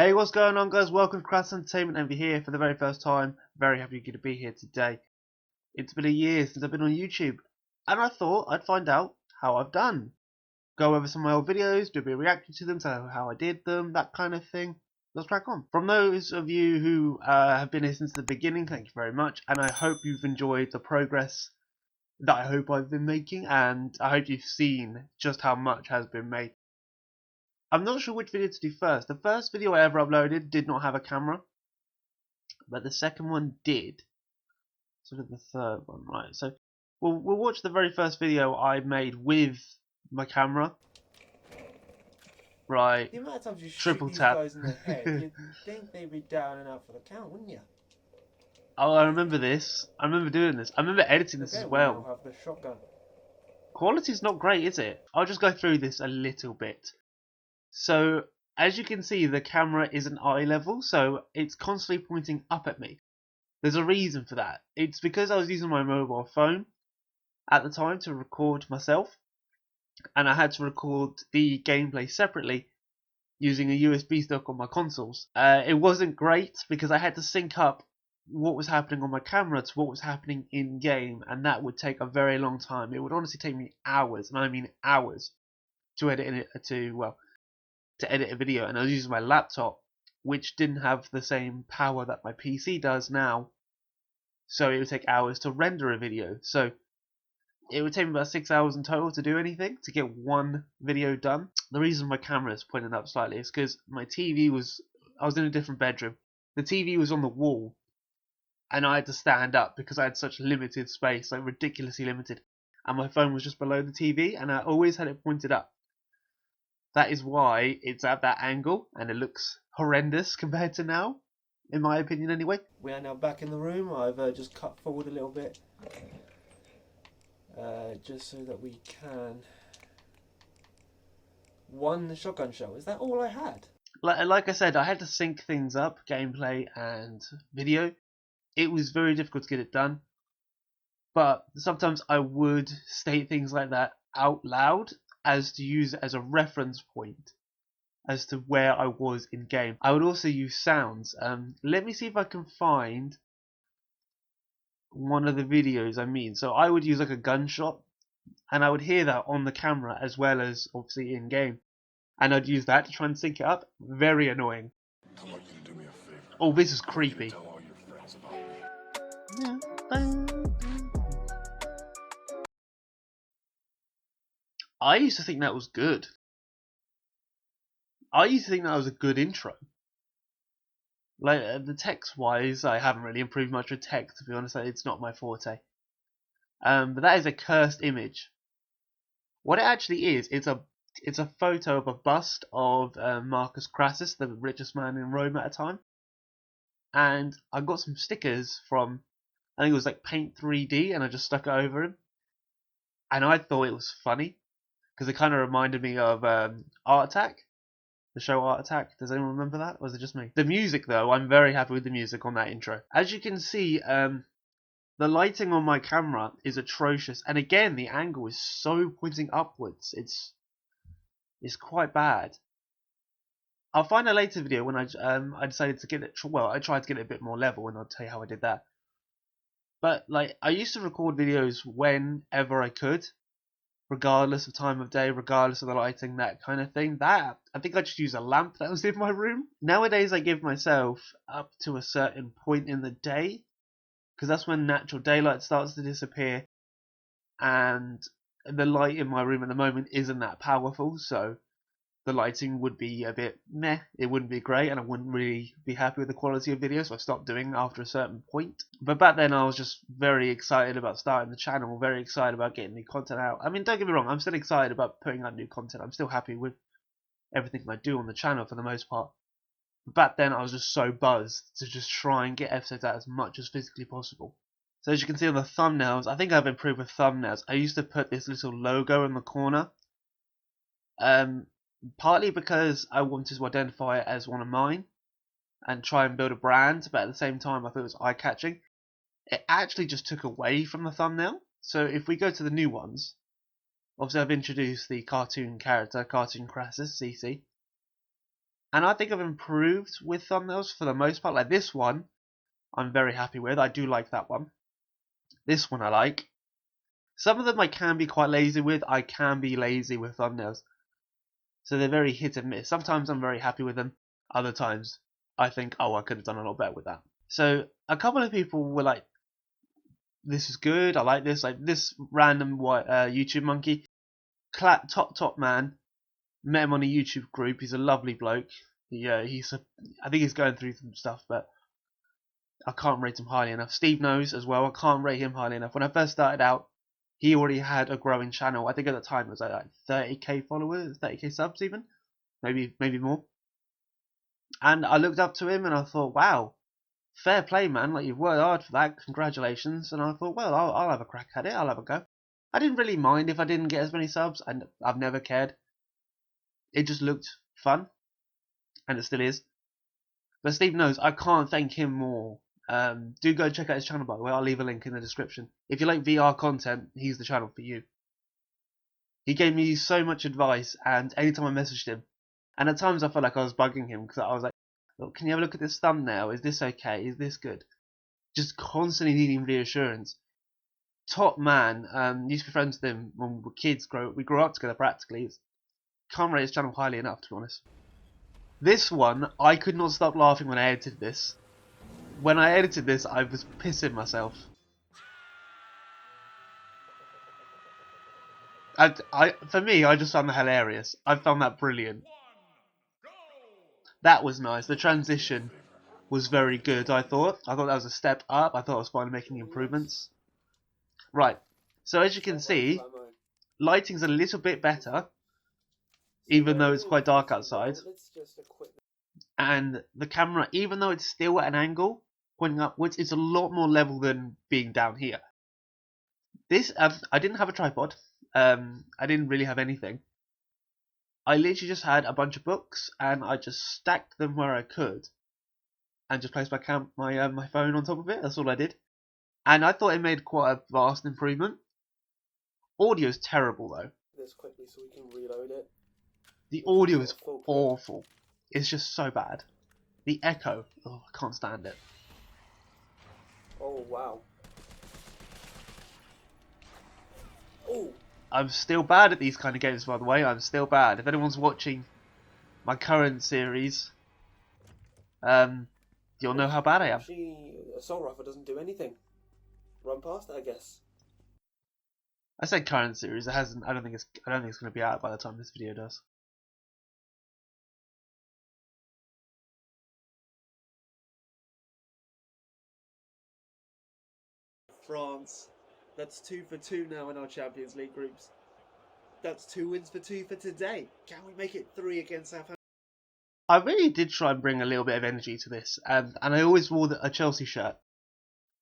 Hey, what's going on, guys? Welcome to Crassus Entertainment Envy here for the very first time. Very happy you're going to be here today. It's been a year since I've been on YouTube, and I thought I'd find out how I've done. Go over some of my old videos, do a bit of reaction to them, so how I did them, that kind of thing. Let's crack on. From those of you who have been here since the beginning, thank you very much, and I hope you've enjoyed the progress that I hope I've been making, and I hope you've seen just how much has been made. I'm not sure which video to do first. The first video I ever uploaded did not have a camera, but the second one did. Sort of the third one, right? So we'll watch the very first video I made with my camera. Right. The amount of times you Triple shoot these tap. guys in the head, you'd think they'd be down and out for the count, wouldn't you? Oh, I remember this. I remember doing this. I remember editing this Okay, as we now well. have the shotgun. Quality's not great, is it? I'll just go through this a little bit. So, as you can see, the camera isn't eye level, so it's constantly pointing up at me. There's a reason for that. It's because I was using my mobile phone at the time to record myself, and I had to record the gameplay separately using a USB stick on my consoles. It wasn't great because I had to sync up what was happening on my camera to what was happening in game, and that would take a very long time. It would honestly take me hours, and I mean hours, to edit a video. And I was using my laptop, which didn't have the same power that my PC does now, so it would take hours to render a video. So it would take me about 6 hours in total to do anything, to get one video done. The reason my camera is pointing up slightly is because my TV was, I was in a different bedroom. The TV was on the wall, and I had to stand up because I had such limited space, like ridiculously limited. And my phone was just below the TV, and I always had it pointed up. That is why it's at that angle, and it looks horrendous compared to now, in my opinion anyway. We are now back in the room. I've just cut forward a little bit, just so that we can. One shotgun shell. Is that all I had? Like I said, I had to sync things up, gameplay and video. It was very difficult to get it done, but sometimes I would state things like that out loud as to use it as a reference point as to where I was in game. I would also use sounds. Let me see if I can find one of the videos I mean. So I would use like a gunshot, and I would hear that on the camera as well as obviously in game, and I'd use that to try and sync it up. Very annoying. I'd like you to do me a favor. Oh, this is creepy. Tell all your friends about me. I used to think that was good. I used to think that was a good intro. Like the text wise, I haven't really improved much with text, to be honest. It's not my forte. But that is a cursed image. What it actually is, it's a photo of a bust of Marcus Crassus, the richest man in Rome at a time. And I got some stickers from, I think it was like Paint 3D, and I just stuck it over him. And I thought it was funny because it kind of reminded me of Art Attack, the show Art Attack. Does anyone remember that? Or was it just me? The music, though, I'm very happy with the music on that intro. As you can see, the lighting on my camera is atrocious, and again, the angle is so pointing upwards. It's quite bad. I'll find a later video when I decided to get it. Well, I tried to get it a bit more level, and I'll tell you how I did that. But like, I used to record videos whenever I could, regardless of time of day, regardless of the lighting, that kind of thing. That I think I just used a lamp that was in my room. Nowadays, I give myself up to a certain point in the day, because that's when natural daylight starts to disappear, and the light in my room at the moment isn't that powerful, so the lighting would be a bit meh. It wouldn't be great, and I wouldn't really be happy with the quality of video, so I stopped doing it after a certain point. But back then I was just very excited about starting the channel, very excited about getting new content out. I mean, don't get me wrong, I'm still excited about putting out new content. I'm still happy with everything I do on the channel for the most part. But back then I was just so buzzed to just try and get episodes out as much as physically possible. So as you can see on the thumbnails, I think I've improved with thumbnails. I used to put this little logo in the corner. Partly because I wanted to identify it as one of mine and try and build a brand, but at the same time I thought it was eye-catching. It actually just took away from the thumbnail. So if we go to the new ones, obviously I've introduced the cartoon character, Cartoon Crassus, CC. And I think I've improved with thumbnails for the most part. Like this one, I'm very happy with. I do like that one. This one I like. Some of them I can be quite lazy with. I can be lazy with thumbnails. So they're very hit and miss. Sometimes I'm very happy with them. Other times I think, oh, I could have done a lot better with that. So a couple of people were like, this is good, I like this. Like this random YouTube monkey. Top man. Met him on a YouTube group. He's a lovely bloke. I think he's going through some stuff, but I can't rate him highly enough. Steve knows as well. I can't rate him highly enough. When I first started out, he already had a growing channel. I think at the time it was like 30k followers, 30k subs even, maybe more. And I looked up to him and I thought, wow, fair play, man. Like you've worked hard for that. Congratulations. And I thought, well, I'll have a crack at it. I'll have a go. I didn't really mind if I didn't get as many subs, and I've never cared. It just looked fun, and it still is. But Steve knows I can't thank him more. Do go check out his channel, by the way. I'll leave a link in the description. If you like VR content, he's the channel for you. He gave me so much advice, and anytime I messaged him, and at times I felt like I was bugging him because I was like, look, can you have a look at this thumbnail? Is this okay? Is this good? Just constantly needing reassurance. Top man. Used to be friends with him when we were kids. We grew up together practically. Can't rate his channel highly enough, to be honest. This one, I could not stop laughing when I edited this. When I edited this, I was pissing myself. For me, I just found that hilarious. I found that brilliant. That was nice. The transition was very good, I thought. I thought that was a step up. I thought I was finally making improvements. Right. So as you can see, lighting's a little bit better, even though it's quite dark outside. And the camera, even though it's still at an angle, pointing upwards, it's a lot more level than being down here. This, I didn't have a tripod. I didn't really have anything. I literally just had a bunch of books, and I just stacked them where I could, and just placed my phone on top of it. That's all I did. And I thought it made quite a vast improvement. Audio's terrible though. This quickly so we can reload it. The audio is awful. It's just so bad. The echo, oh, I can't stand it. Oh wow. Oh. I'm still bad at these kind of games, by the way. I'm still bad. If anyone's watching my current series, you'll know how bad I am. Actually, Assault Rifle doesn't do anything. Run past it, I guess. I said current series. It hasn't. I don't think it's going to be out by the time this video does. France. That's 2 for 2 now in our Champions League groups. That's 2 wins for 2 for today. Can we make it 3 against Southampton? I really did try and bring a little bit of energy to this, and I always wore a Chelsea shirt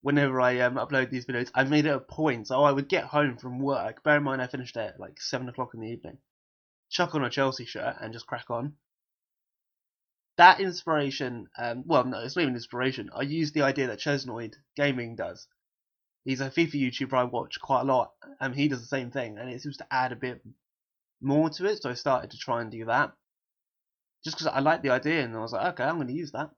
whenever I upload these videos. I made it a point, so I would get home from work. Bear in mind, I finished at like 7 o'clock in the evening. Chuck on a Chelsea shirt and just crack on. That inspiration, well, no, it's not even inspiration. I used the idea that Chesnoid Gaming does. He's a FIFA YouTuber I watch quite a lot, and he does the same thing, and it seems to add a bit more to it, so I started to try and do that. Just because I liked the idea, and I was like, okay, I'm going to use that.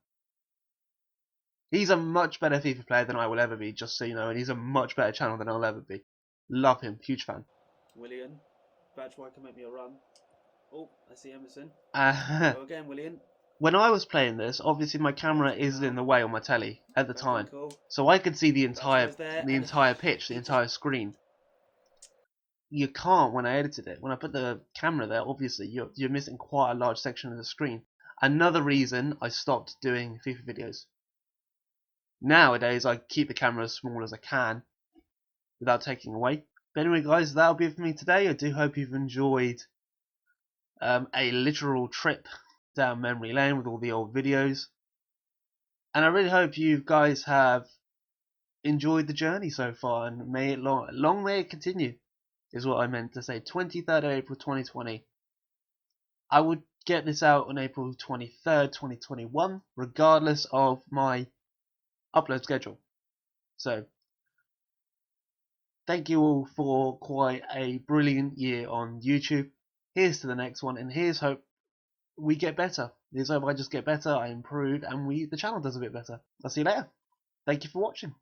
He's a much better FIFA player than I will ever be, just so you know, and he's a much better channel than I'll ever be. Love him, huge fan. Willian, Batchwhite can make me a run. Oh, I see Emerson. Go again, Willian. When I was playing this, obviously my camera isn't in the way on my telly at the time, so I could see the entire pitch, the entire screen. You can't when I edited it. When I put the camera there, obviously you're missing quite a large section of the screen. Another reason I stopped doing FIFA videos. Nowadays I keep the camera as small as I can without taking away. But anyway guys, that'll be it for me today. I do hope you've enjoyed a literal trip down memory lane with all the old videos. And I really hope you guys have enjoyed the journey so far, and may it long may it continue, is what I meant to say. 23rd of April 2020. I would get this out on April 23rd, 2021, regardless of my upload schedule. So, thank you all for quite a brilliant year on YouTube. Here's to the next one, and here's hope we get better. It's over. I just get better, I improve, and the channel does a bit better. I'll see you later. Thank you for watching.